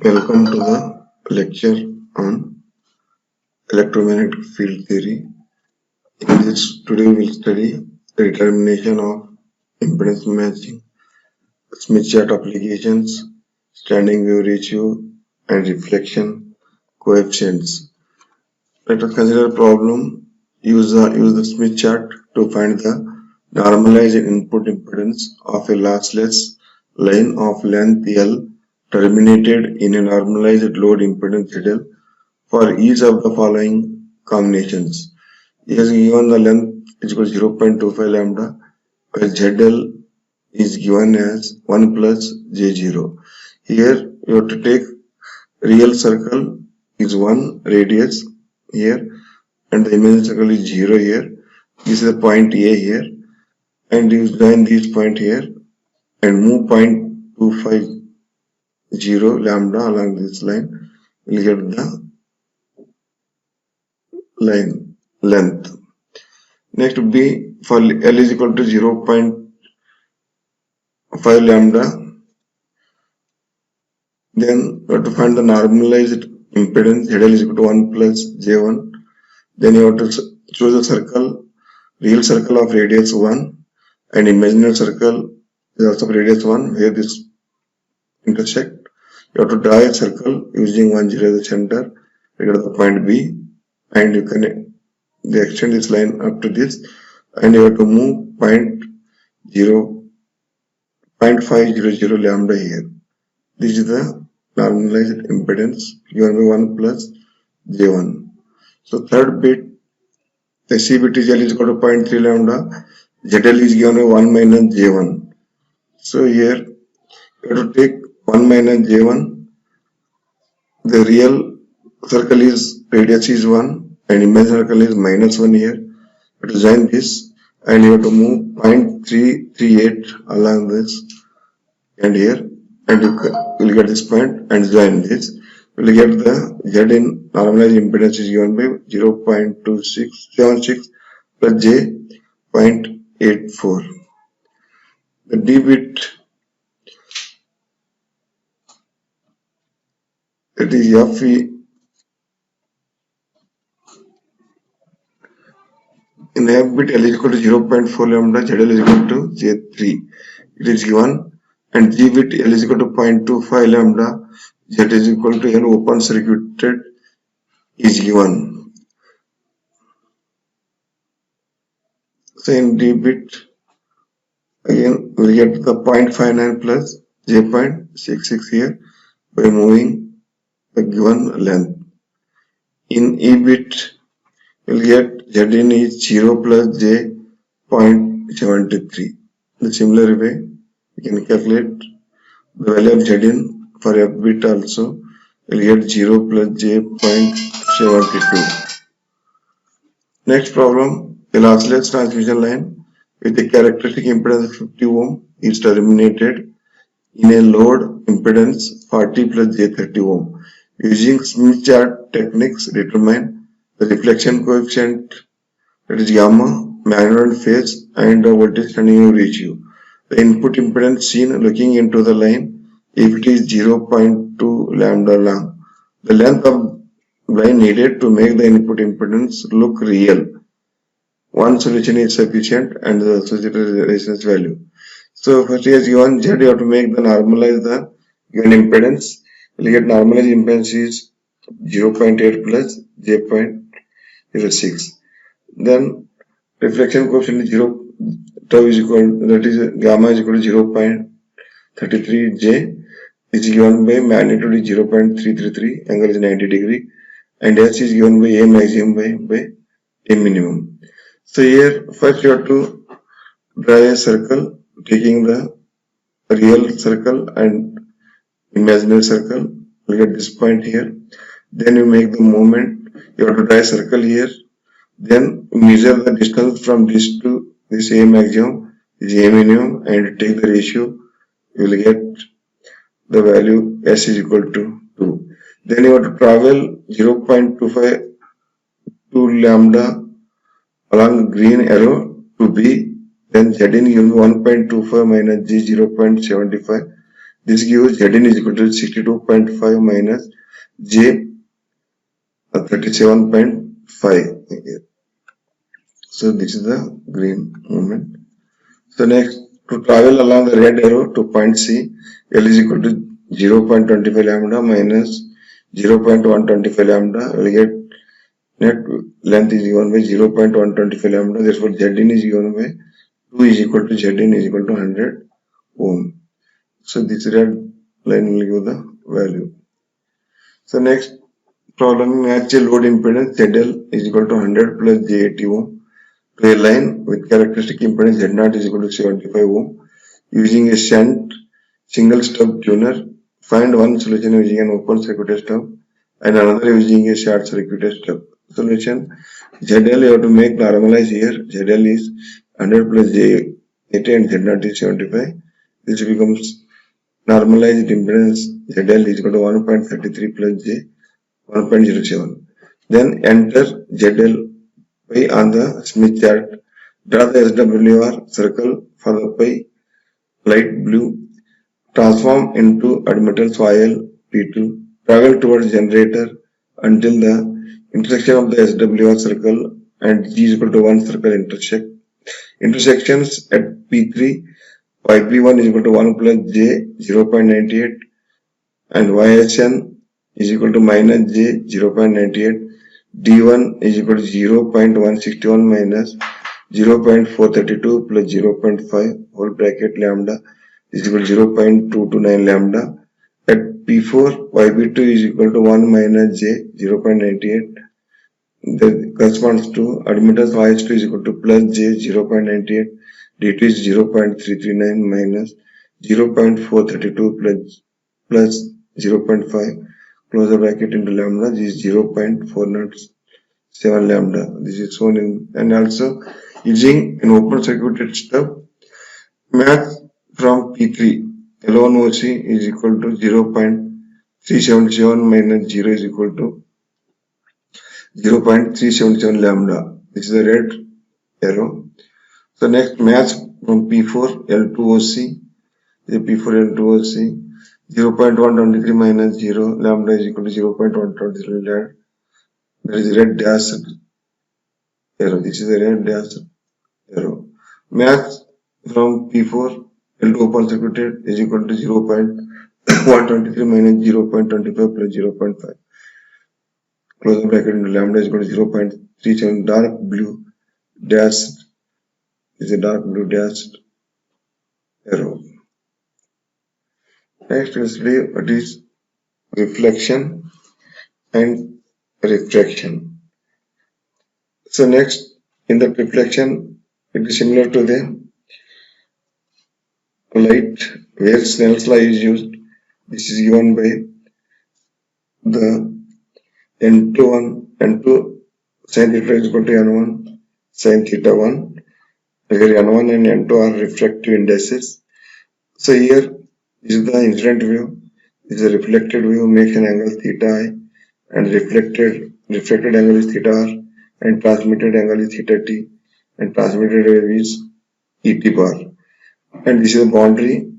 Welcome to the lecture on electromagnetic field theory. In this, today we will study the determination of impedance matching, Smith chart applications, standing wave ratio, and reflection coefficients. Let us consider a problem. Use the Smith chart to find the normalized input impedance of a lossless line of length L terminated in a normalized load impedance ZL for each of the following combinations. Here given the length is equal to 0.25 lambda, where ZL is given as 1 plus J0. Here you have to take real circle is 1 radius here, and the imaginary circle is 0 here. This is the point A here, and you join this point here and move 0.250 lambda along this line. You will get the line length. Next would be for L is equal to 0.5 lambda. Then you have to find the normalized impedance. ZL is equal to 1 plus J1. Then you have to choose a circle, real circle of radius 1 and imaginary circle is also radius 1 where this intersect. You have to draw a circle using 1, 0 as the center. You get the point B, and you can extend this line up to this, and you have to move 0.500 lambda here. This is the normalized impedance given by 1 plus J1. So third bit, the C bit is L is equal to 0.3 lambda. ZL is given by 1 minus J1. So here you have to take 1 minus J1. The real circle is radius is 1 and imaginary circle is minus 1 here. You have to join this and you have to move 0.338 along this and here, and you will get this point and join this. You will get the Z in normalized impedance is given by 0.2676 plus J 0.84. The D bit, that is FE. In F bit L is equal to 0.4 lambda, ZL is equal to J3. It is given, and G bit L is equal to 0.25 lambda, Z is equal to L open circuited is given. So in D bit, again we get the 0.59 plus J.66 here by moving the given length. In E bit, you will get Zin is 0 plus J.73. The similar way, we can calculate the value of Zin for F bit also. We will get 0 plus J.72. Next problem, a lossless transmission line with a characteristic impedance of 50 ohm is terminated in a load impedance 40 plus J30 ohm. Using Smith chart techniques, determine the reflection coefficient, that is gamma, magnitude phase, and the voltage standing wave ratio. The input impedance seen looking into the line, if it is 0.2 lambda long, the length of line needed to make the input impedance look real. One solution is sufficient and the associated resistance value. So first as given Z, you have to make the normalize the given impedance. You will get normalized impedance is 0.8 plus J.06. Then reflection coefficient is 0, tau is equal, that is gamma is equal to 0.33 J. Is given by magnitude is 0.333, angle is 90 degree, and S is given by A maximum by A minimum. So here first you have to draw a circle taking the real circle and imaginary circle. You get this point here. Then you make the movement. You have to draw a circle here. Then measure the distance from this to this A maximum, this A minimum, and take the ratio. You will get the value S is equal to 2. Then you have to travel 0.25 to lambda along green arrow to B. Then Z in 1.25 minus G 0.75. This gives Zn is equal to 62.5 minus J 37.5. So this is the green movement. So next, to travel along the red arrow to point C, L is equal to 0.25 lambda minus 0.125 lambda. We will get net length is given by 0.125 lambda. Therefore, Zn is given by 2 is equal to Zn is equal to 100 ohm. So this red line will give the value. So next problem, match a load impedance ZL is equal to 100 plus J80 ohm to a line with characteristic impedance Z0 is equal to 75 ohm using a shunt single stub tuner. Find one solution using an open circuit stub and another using a short circuit stub. Solution ZL you have to make normalize here. ZL is 100 plus J80 and Z0 is 75. This becomes normalized impedance ZL is equal to 1.33 plus J 1.07. Then enter ZL pi on the Smith chart. Draw the SWR circle for the pi light blue. Transform into admittance YL P2. Travel towards generator until the intersection of the SWR circle and G is equal to 1 circle intersect. Intersections at P3, YP1 is equal to 1 plus J 0.98 and YSN is equal to minus J 0.98. D1 is equal to 0.161 minus 0.432 plus 0.5 whole bracket lambda is equal to 0.229 lambda. At P4, YB2 is equal to 1 minus J 0.98. That corresponds to admittance YS2 is equal to plus J 0.98. D2 is 0.339 minus 0.432 plus 0.5 close the bracket into lambda. This is 0.407 lambda. This is shown in, and also using an open circuited stub, match from P3 L1 OC is equal to 0.377 minus 0 is equal to 0.377 lambda. This is the red arrow. So next match from P4 L2 OC. The P4 L2 OC 0.123 minus 0 lambda is equal to 0.123. That is red dashed arrow. This is the red dashed arrow. Match from P4 L2 open circuited is equal to 0.123 minus 0.25 plus 0.5. Close the bracket into lambda is equal to 0.37. Dark blue dashed is a dark blue dashed arrow. Next we'll see what is reflection and refraction. So next in the reflection it is similar to the light where Snell's law is used. This is given by the N2 sin theta is equal to N1 sin theta 1 where N1 and N2 are refractive indices. So here is the incident wave, this is a reflected wave makes an angle theta I and reflected angle is theta r and transmitted angle is theta t and transmitted wave is Et bar. And this is a boundary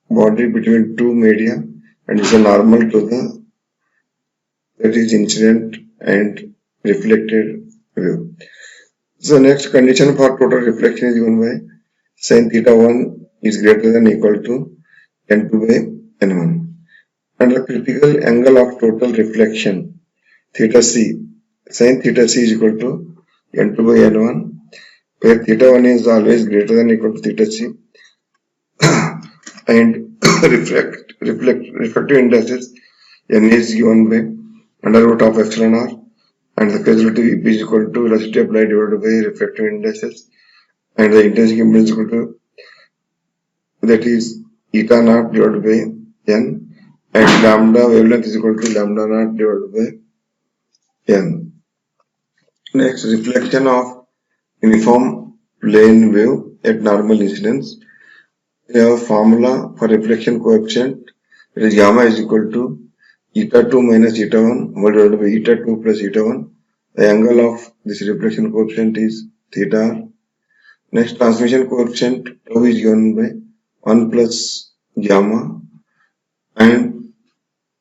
between two media and is a normal to the that is incident and reflected wave. So next condition for total reflection is given by sin theta 1 is greater than or equal to N2 by N1. And the critical angle of total reflection theta c, sin theta c is equal to N2 by N1 where theta 1 is always greater than or equal to theta c and refractive indices N is given by under root of epsilon r and the causality Vp is equal to velocity applied divided by refractive indices and the intrinsic impedance is equal to that is eta naught divided by n and lambda wavelength is equal to lambda naught divided by n. Next, reflection of uniform plane wave at normal incidence. We have a formula for reflection coefficient. It is gamma is equal to eta 2 minus eta 1 divided by eta 2 plus eta 1. The angle of this reflection coefficient is theta r. Next, transmission coefficient tau is given by 1 plus gamma and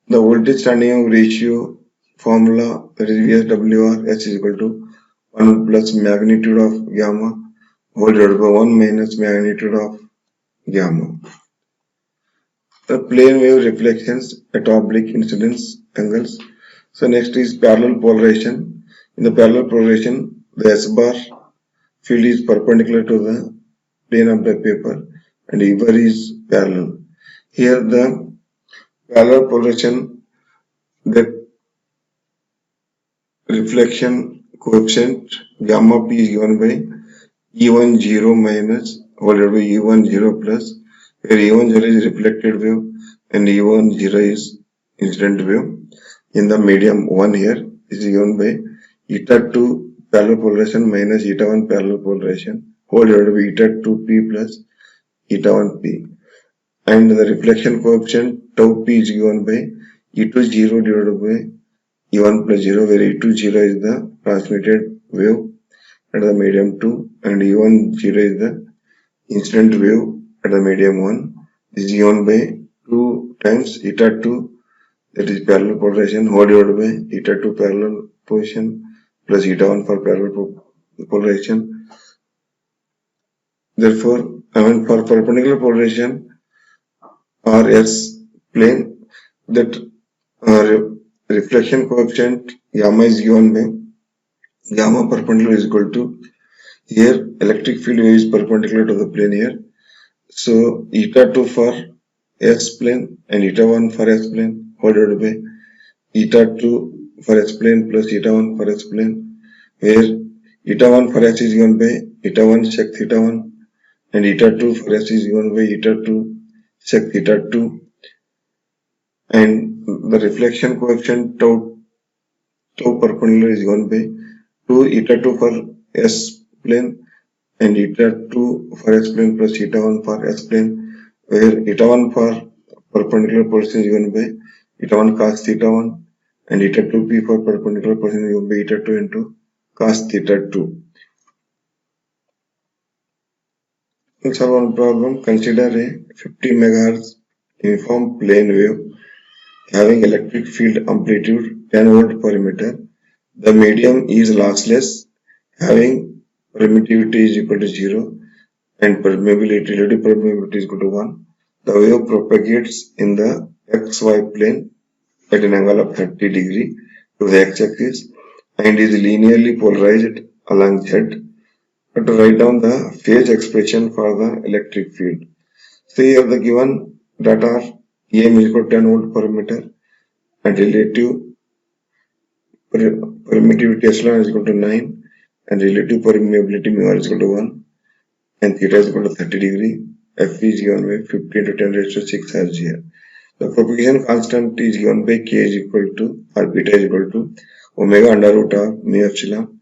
the voltage standing wave ratio formula, that is VSWR, S is equal to 1 plus magnitude of gamma whole divided by 1 minus magnitude of gamma. The plane wave reflections at oblique incidence angles. So next is parallel polarization. In the parallel polarization, the S bar field is perpendicular to the plane of the paper and either is parallel. Here the parallel polarization, the reflection coefficient gamma p is given by E1 0 minus whole divided by E1 0 plus, where E1 0 is reflected wave and E1 0 is incident wave. In the medium 1 here is given by eta 2 parallel polarization minus eta 1 parallel polarization whole divided by eta 2p plus eta 1p, and the reflection coefficient tau p is given by E2 0 divided by E1 plus 0, where E2 0 is the transmitted wave at the medium 2 and E1 0 is the incident wave at the medium 1. This is given by 2 times eta 2, that is parallel polarization, whole divided by eta 2 parallel position plus eta 1 for parallel polarization. Therefore, for perpendicular polarization or S plane, that reflection coefficient gamma is given by gamma perpendicular is equal to, here electric field wave is perpendicular to the plane here, so eta 2 for S plane and eta 1 for S plane whole divided by eta 2 for S plane plus eta 1 for S plane, where eta 1 for S is given by eta 1 sec theta 1 and eta 2 for S is given by eta 2 sec theta 2, and the reflection coefficient tau perpendicular is given by 2 eta 2 for S plane and eta 2 for S plane plus eta 1 for S plane, where eta 1 for perpendicular portion is given by eta 1 cos theta 1 and eta 2p for perpendicular portion is given by eta 2 into cos theta 2. In solve one problem, consider a 50 MHz uniform plane wave having electric field amplitude 10 volt per meter. The medium is lossless, having permittivity is equal to 0 and permeability, relative permeability is equal to 1. The wave propagates in the xy plane at an angle of 30 degree to the x-axis and is linearly polarized along z. To write down the phase expression for the electric field. So here the given data are EM is equal to 10 volt per meter and relative permittivity epsilon is equal to 9 and relative permeability mu r is equal to 1 and theta is equal to 30 degree. F is given by 50 into 10 raised to 6 as here. The propagation constant is given by k is equal to, or beta is equal to omega under root of mu epsilon,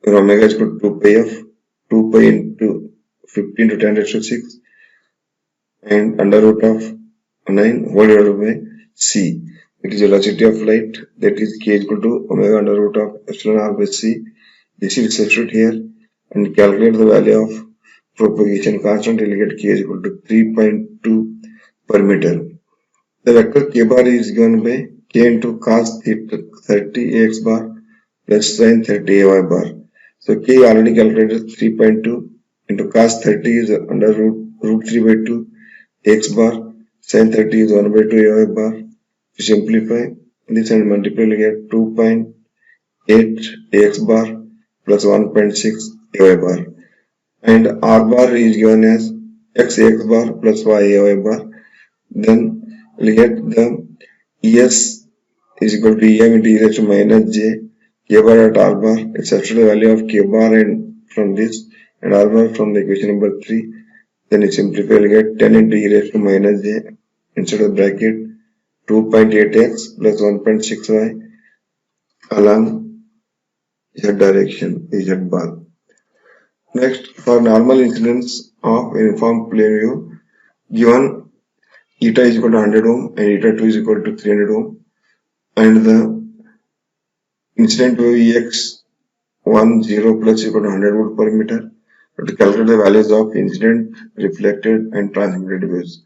where omega is equal to 2 pi f, 2 pi into 50 into 10 raised to 6 and under root of 9 whole divided by c. It is velocity of light, that is k is equal to omega under root of epsilon r by c. This will substitute here and calculate the value of propagation constant. You will get k is equal to 3.2 per meter. The vector k bar is given by k into cos theta 30 ax bar plus sin 30 ay bar. So k already calculated 3.2 into cos 30 is under root 3 by 2 x bar, sin 30 is 1 by 2 ay bar. To simplify this and multiply, you get 2.8 ax bar plus 1.6 ay bar, and r bar is given as x ax bar plus y ay bar. Then we get the es is equal to em into e raised to minus j k bar at r bar. It substitute the value of k bar and from this and r bar from the equation number 3. Then you simplify, you get 10 into e raised to minus j inside the bracket 2.8x plus 1.6y along z direction, z bar. Next, for normal incidence of uniform plane wave, given eta is equal to 100 ohm and eta 2 is equal to 300 ohm, and the incident wave ex10 plus equal to 100 volt per meter. To calculate the values of incident, reflected and transmitted waves.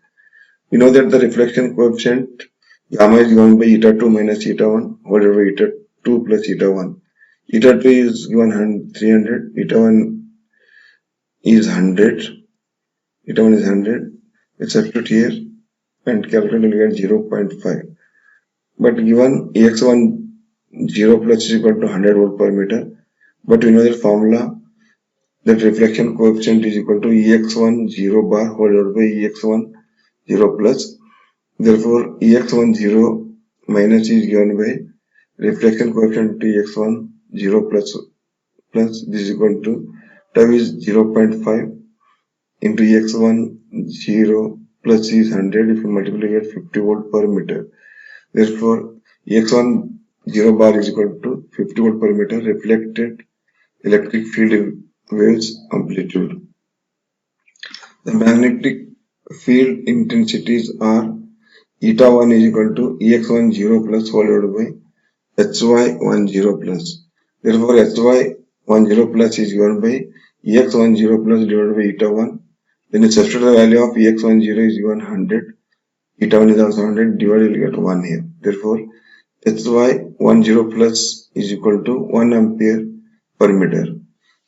We know that the reflection coefficient gamma is given by eta 2 minus eta 1 divided by eta 2 plus eta 1. Eta 2 is given 300, eta 1 is 100, eta 1 is 100. We substitute here and calculate will get 0.5. But given Ex1 0 plus is equal to 100 volt per meter, but we know the formula that reflection coefficient is equal to Ex1 0 bar divided by Ex1 0 plus. Therefore, Ex1 0 minus is given by reflection coefficient to Ex1 0 plus this is equal to tau is 0.5 into Ex1 0 plus is 100. If you multiply, get 50 volt per meter. Therefore, Ex1 0 bar is equal to 50 volt per meter reflected electric field waves amplitude. The magnetic field intensities are eta 1 is equal to Ex1 0 plus divided by Hy1 0 plus. Therefore, Hy1 0 plus is given by Ex1 0 plus divided by eta 1. Then the substitute the value of Ex1 0 is given 100. Eta 1 is also 100, divided will get 1 here. Therefore, Hy1 0 plus is equal to 1 ampere per meter.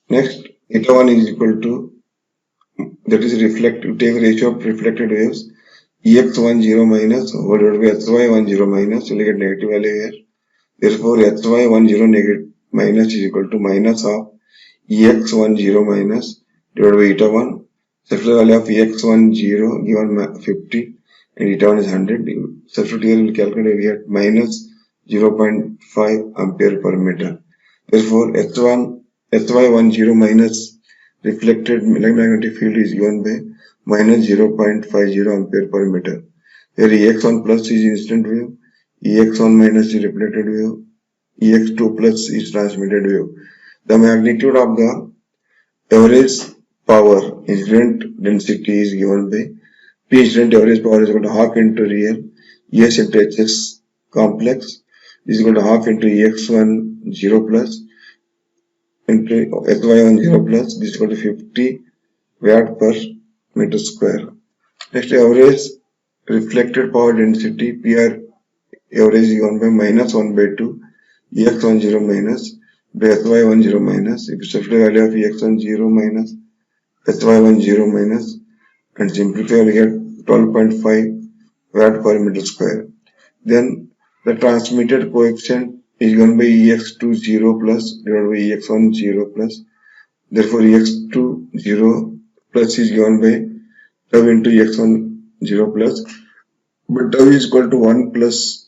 Next, eta 1 is equal to, that is reflected, take ratio of reflected waves, Ex1 0 minus divided by Hy1 0 minus, will get negative value here. Therefore, Hy1 0 negative minus is equal to minus of Ex1 0 minus divided by eta 1. Substitute value of Ex1 0 given 50 and eta 1 is 100. Substitute here will calculate, we get minus 0.5 ampere per meter. Therefore, Hy1 0 minus reflected magnetic field is given by minus 0.50 ampere per meter. Here Ex1 plus is incident wave, Ex1 minus is reflected wave, Ex2 plus is transmitted wave. The magnitude of the average power incident density is given by P incident average power is equal to half into real Es into Hs complex is equal to half into Ex1 0 plus into Hy1 0 plus, this is equal to 50 watt per meter square. Next, average reflected power density PR average is given by minus 1 by 2 Ex1 0 minus by Hy1 0 minus. If you substitute the value of Ex1 0 minus Hy1 0 minus and simplify, we get 12.5 watt per meter square. Then the transmitted coefficient is given by Ex2 0 plus divided by Ex1 0 plus. Therefore, Ex2 0 plus is given by tau into Ex1 0 plus. But tau is equal to 1 plus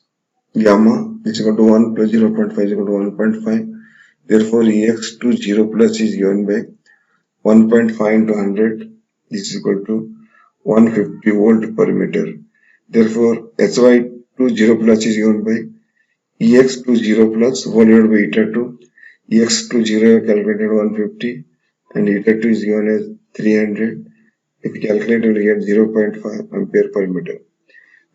gamma is equal to 1 plus 0.5 is equal to 1.5. Therefore, Ex2 0 plus is given by 1.5 into 100. This is equal to 150 volt per meter. Therefore, Hy2 0 plus is given by Ex2 0 plus divided by eta 2. Ex2 0 calculated 150 and eta 2 is given as 300. If you calculate, you will get 0.5 ampere per meter.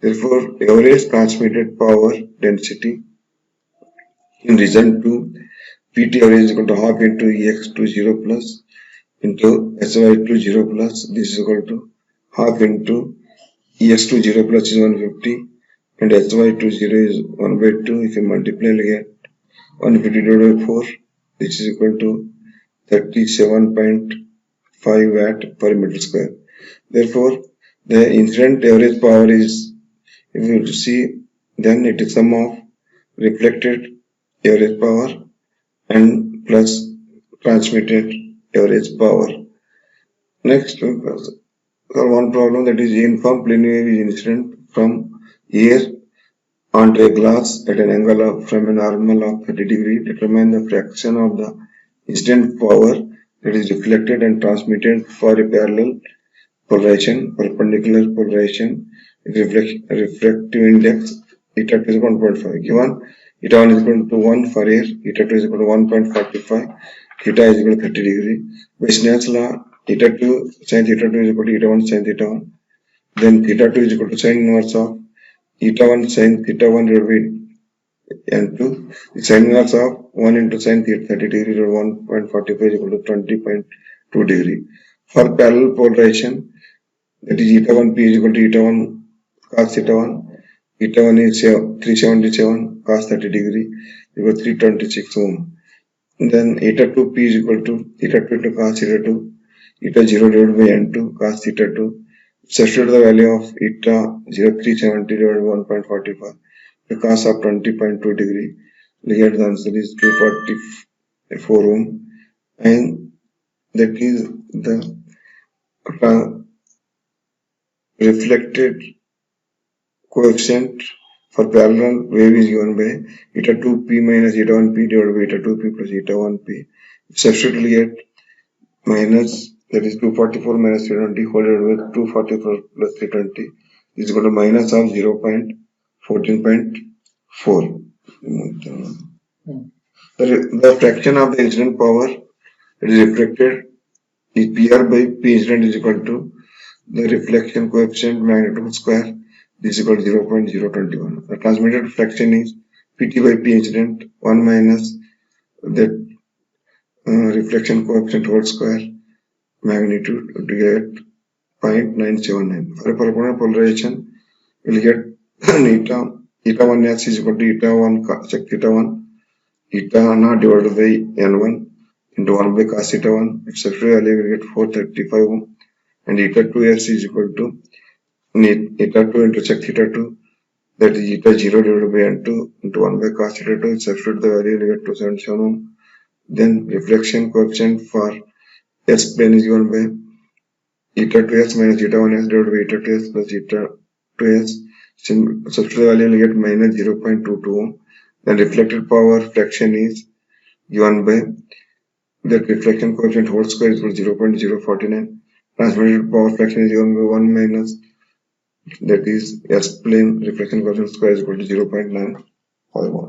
Therefore, average transmitted power density in region 2 PT average is equal to half into Ex2 0 plus into Hy2 0 plus. This is equal to half into Ex2 0 plus is 150 and Hy2 0 is 1 by 2. If you multiply, you get 150 divided by 4. This is equal to 37.5 watt per meter square. Therefore, the incident average power is, if you see, then it is sum of reflected average power and plus transmitted average power. Next, one problem, that is uniform plane wave is incident from air onto a glass at an angle of from a normal of 30 degree. Determine the fraction of the incident power that is reflected and transmitted for a parallel polarization, perpendicular polarization, refractive index eta 2 is 1.5. Given eta 1 is equal to 1 for air, eta 2 is equal to 1.45, theta is equal to 30 degree. By Snell's law, eta 2 sin theta 2 is equal to eta 1 sin theta 1. Then theta 2 is equal to sin inverse of eta 1 sin theta 1 divided by n2. The sin inverse of 1 into sin theta 30 degree or 1.45 is equal to 20.2 degree. For parallel polarization, that is eta 1 p is equal to eta 1 cos theta 1, eta 1 is 377 cos 30 degree equal 326 ohm. Then eta 2p is equal to theta 2 to cos theta 2, eta 0 divided by n2 cos theta 2. Substitute the value of eta 0370 divided by 1.45, the cos of 20.2 degree. Here the answer is 244 ohm, and that is the reflected coefficient for parallel wave is given by eta 2p minus eta 1p divided by eta 2p plus eta 1p. Substitute will get minus, that is 244 minus 320 whole divided by 244 plus 320 is equal to minus of 0.14.4. The fraction of the incident power that is reflected is PR by P incident is equal to the reflection coefficient magnitude square is equal to 0.021. The transmitted fraction is PT by P incident 1 minus that reflection coefficient whole square magnitude to get 0.979. For a perpendicular polarization, we will get eta 1s is equal to eta 1 sec theta 1 eta naught divided by n1 into 1 by cos theta 1. Its substitute value will get 435 ohm, and eta 2s is equal to eta 2 into sec theta 2, that is eta 0 divided by n2 into 1 by cos theta 2. Substitute the value will get 277 ohm. Then reflection coefficient for S plane is given by eta 2s minus eta 1s divided by eta 2s plus eta 2s. Substitute the value will get minus 0.22 ohm. Then reflected power fraction is given by that reflection coefficient whole square is equal to 0.049. Transmitted power fraction is given by 1 minus, that is S plane reflection coefficient square is equal to 0.951.